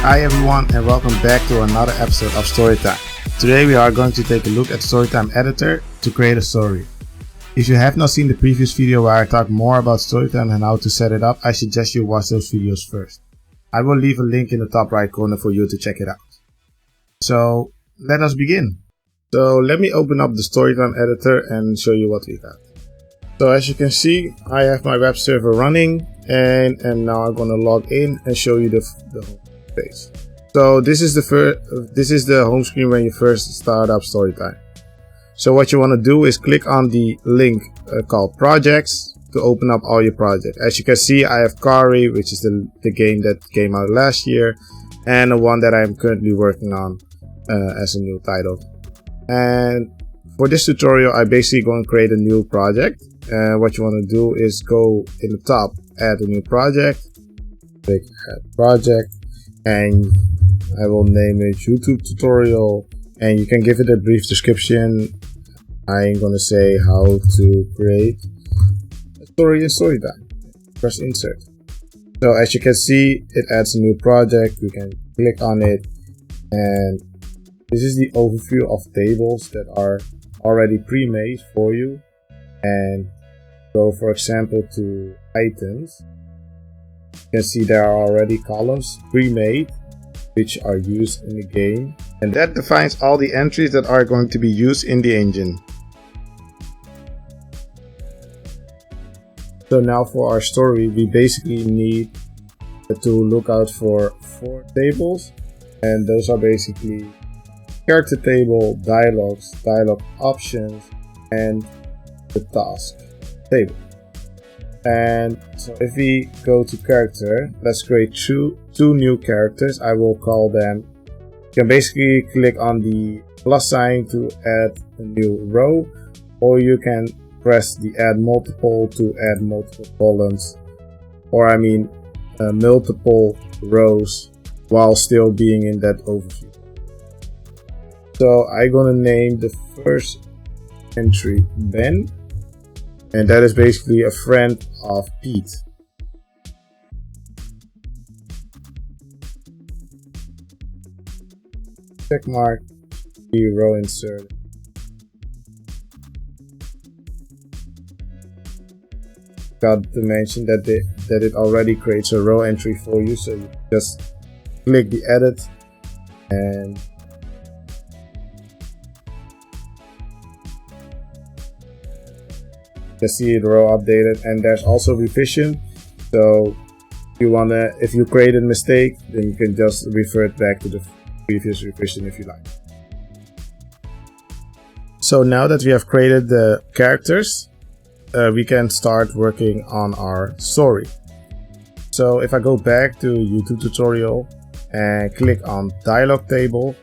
Hi everyone and welcome back to another episode of Storytime. Today we are going to take a look at StoryTime editor to create a story. If you have not seen the previous video where I talk more about StoryTime and how to set it up, I suggest you watch those videos first. I will leave a link in the top right corner for you to check it out. So let us begin. So let me open up the StoryTime editor and show you what we got. So as you can see, I have my web server running and now I'm going to log in and show you the home page. So this is the home screen when you first start up StoryTime. So what you want to do is click on the link called projects to open up all your projects. As you can see, I have Kari, which is the game that came out last year, and the one that I'm currently working on as a new title. And for this tutorial, I basically going to create a new project. And what you want to do is go in the top, add a new project, click add project, and I will name it YouTube tutorial, and you can give it a brief description. I'm gonna say how to create a story in StoryTime. Press insert. So as you can see, it adds a new project. You can click on it, and this is the overview of tables that are already pre-made for you. And go, for example, to items. You can see there are already columns pre-made which are used in the game, and that defines all the entries that are going to be used in the engine. So now for our story, we basically need to look out for 4 tables, and those are basically character table, dialogues, dialogue options, and the task table. And so if we go to character, let's create two new characters. I will call them, you can basically click on the plus sign to add a new row, or you can press the add multiple to add multiple columns, or multiple rows while still being in that overview. So I'm gonna name the first entry Ben, and that is basically a friend of Pete. Check mark, the row insert. Got to mention that it already creates a row entry for you, so you just click the edit and you see the row updated, and there's also revision. So if you create a mistake, then you can just revert back to the previous revision if you like. So now that we have created the characters, we can start working on our story. So if I go back to YouTube tutorial and click on dialogue table,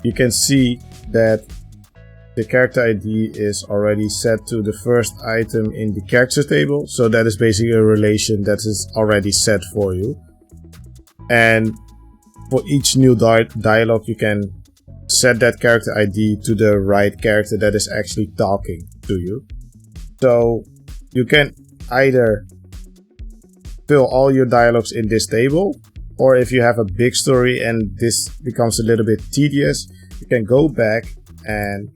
you can see that the character ID is already set to the first item in the character table. So that is basically a relation that is already set for you. And for each new dialogue, you can set that character ID to the right character that is actually talking to you. So you can either fill all your dialogues in this table, or if you have a big story and this becomes a little bit tedious, you can go back and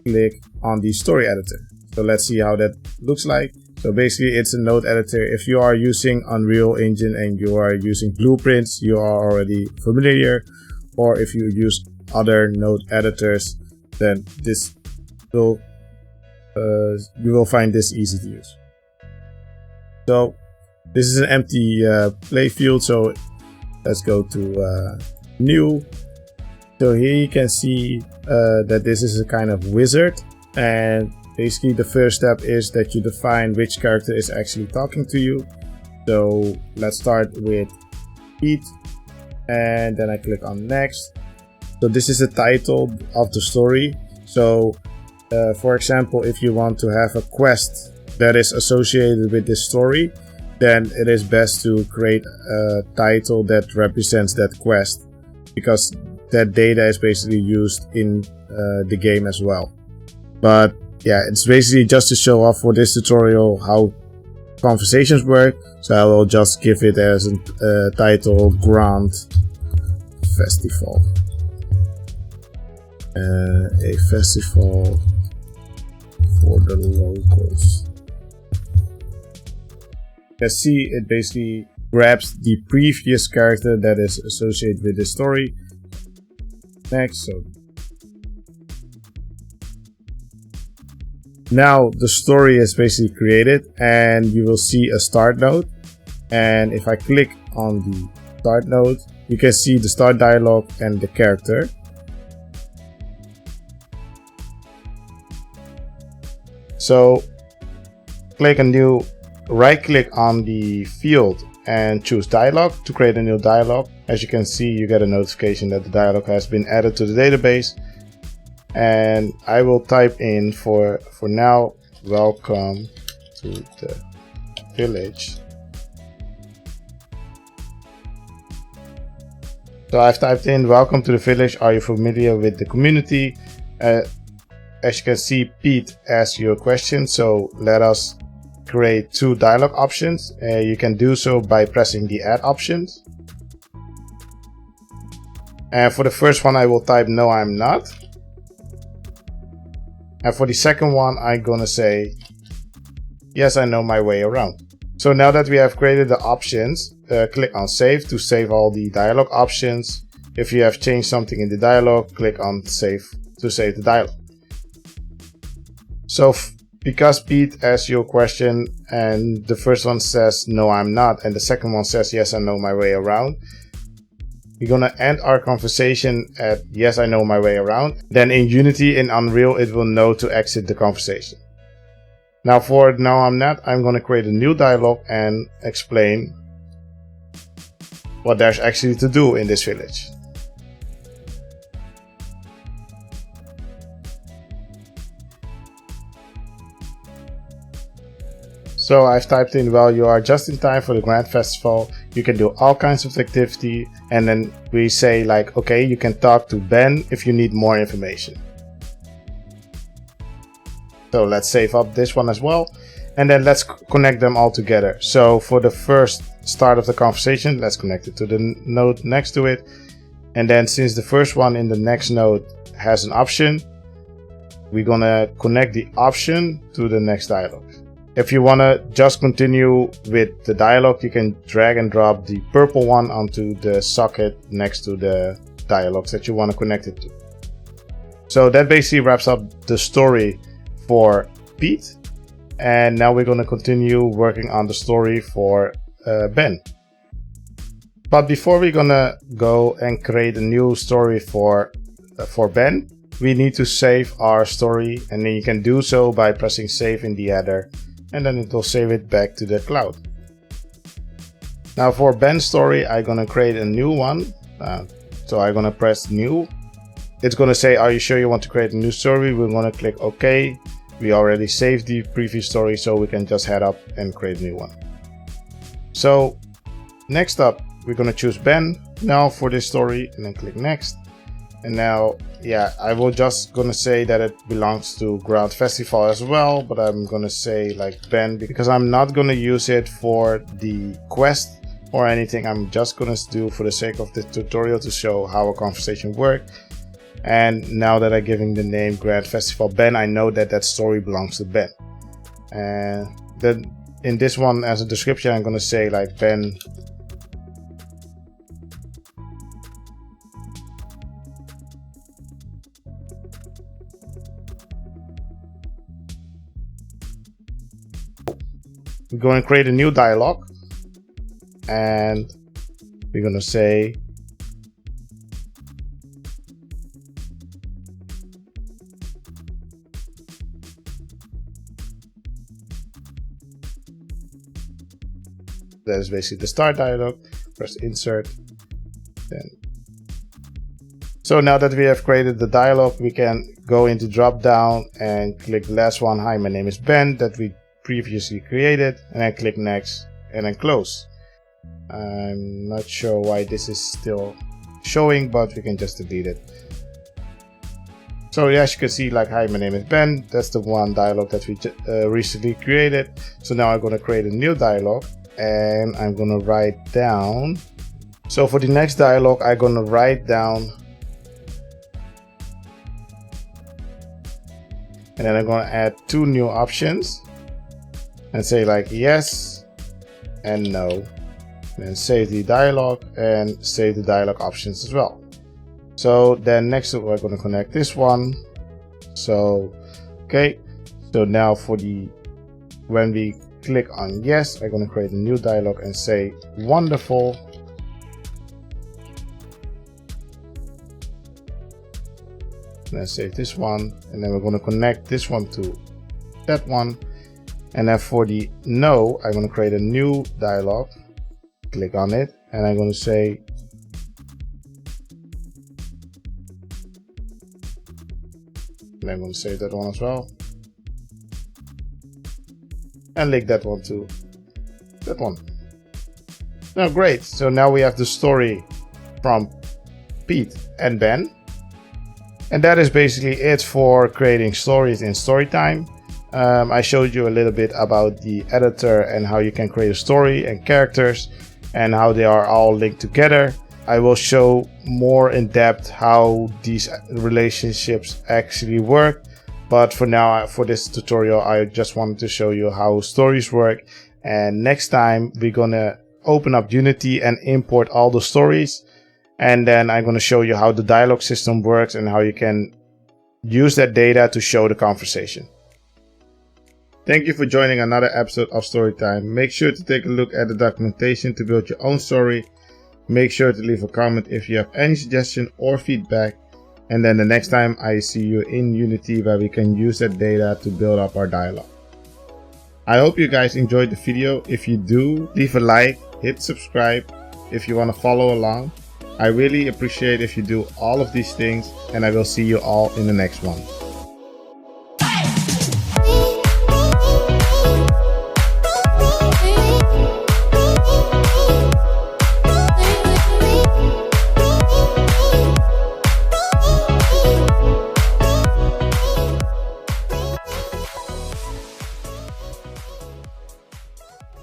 click on the story editor. So let's see how that looks like. So basically it's a node editor. If you are using Unreal Engine and you are using blueprints, you are already familiar, or if you use other node editors, then this will you will find this easy to use. So this is an empty play field, so let's go to new. So here you can see that this is a kind of wizard, and basically the first step is that you define which character is actually talking to you. So let's start with Pete, and then I click on next. So this is the title of the story. So for example, if you want to have a quest that is associated with this story, then it is best to create a title that represents that quest, because that data is basically used in the game as well. But yeah, it's basically just to show off for this tutorial how conversations work. So I will just give it as a title, Grand Festival. A festival for the locals. You can see it basically grabs the previous character that is associated with the story. Next, so now the story is basically created and you will see a start node. And if I click on the start node, you can see the start dialogue and the character. So click a new, right click on the field and choose dialogue to create a new dialogue. As you can see, you get a notification that the dialogue has been added to the database. And I will type in for now, welcome to the village. So I've typed in welcome to the village. Are you familiar with the community? As you can see, Pete asked you a question. So let us create two dialogue options. You can do so by pressing the add options. And for the first one, I will type no, I'm not. And for the second one, I'm gonna say, yes, I know my way around. So now that we have created the options, click on save to save all the dialogue options. If you have changed something in the dialogue, click on save to save the dialogue. So because Pete asked you a question and the first one says no, I'm not, and the second one says yes, I know my way around, we're gonna end our conversation at yes, I know my way around. Then in Unity, in Unreal, it will know to exit the conversation. Now for no, I'm not, I'm gonna create a new dialogue and explain what there's actually to do in this village. So I've typed in, well, you are just in time for the Grand Festival. You can do all kinds of activity. And then we say like, okay, you can talk to Ben if you need more information. So let's save up this one as well. And then let's connect them all together. So for the first start of the conversation, let's connect it to the node next to it. And then since the first one in the next node has an option, we're gonna connect the option to the next dialogue. If you want to just continue with the dialogue, you can drag and drop the purple one onto the socket next to the dialogues that you want to connect it to. So that basically wraps up the story for Pete. And now we're going to continue working on the story for Ben. But before we're going to go and create a new story for Ben, we need to save our story. And then you can do so by pressing save in the header. And then it will save it back to the cloud. Now for Ben's story, I'm gonna create a new one. So I'm gonna press new. It's gonna say, are you sure you want to create a new story? We're gonna click OK. We already saved the previous story, so we can just head up and create a new one. So next up, we're gonna choose Ben now for this story and then click next. And now, yeah, I will just gonna say that it belongs to Grand Festival as well, but I'm gonna say like Ben because I'm not gonna use it for the quest or anything. I'm just gonna do for the sake of the tutorial to show how a conversation works. And now that I'm giving the name Grand Festival Ben, I know that that story belongs to Ben. And then in this one as a description, I'm gonna say like Ben we're going to create a new dialogue and we're going to say that is basically the start dialogue. Press insert. Then so now that we have created the dialogue, we can go into drop down and click the last one. Hi, my name is Ben, that we previously created, and then click next and then close. I'm not sure why this is still showing, but we can just delete it. So as you can see, like, hi, my name is Ben. That's the one dialogue that we recently created. So now I'm going to create a new dialogue and I'm going to write down. So for the next dialogue, I'm going to write down, and then I'm going to add 2 new options and say like yes and no. And then save the dialogue and save the dialogue options as well. So then next to it, we're going to connect this one. So, okay. So now for when we click on yes, I'm going to create a new dialogue and say wonderful. Then save this one, and then we're going to connect this one to that one. And then for the no, I'm going to create a new dialogue, click on it, and I'm going to say and I'm going to save that one as well and link that one to that one. Now great, so now we have the story from Pete and Ben. And that is basically it for creating stories in StoryTime. I showed you a little bit about the editor and how you can create a story and characters and how they are all linked together. I will show more in depth how these relationships actually work. But for now, for this tutorial, I just wanted to show you how stories work. And next time we're gonna open up Unity and import all the stories. And then I'm going to show you how the dialogue system works and how you can use that data to show the conversation. Thank you for joining another episode of Storytime. Make sure to take a look at the documentation to build your own story. Make sure to leave a comment if you have any suggestion or feedback. And then the next time I see you in Unity, where we can use that data to build up our dialogue. I hope you guys enjoyed the video. If you do, leave a like, hit subscribe if you want to follow along. I really appreciate if you do all of these things, and I will see you all in the next one.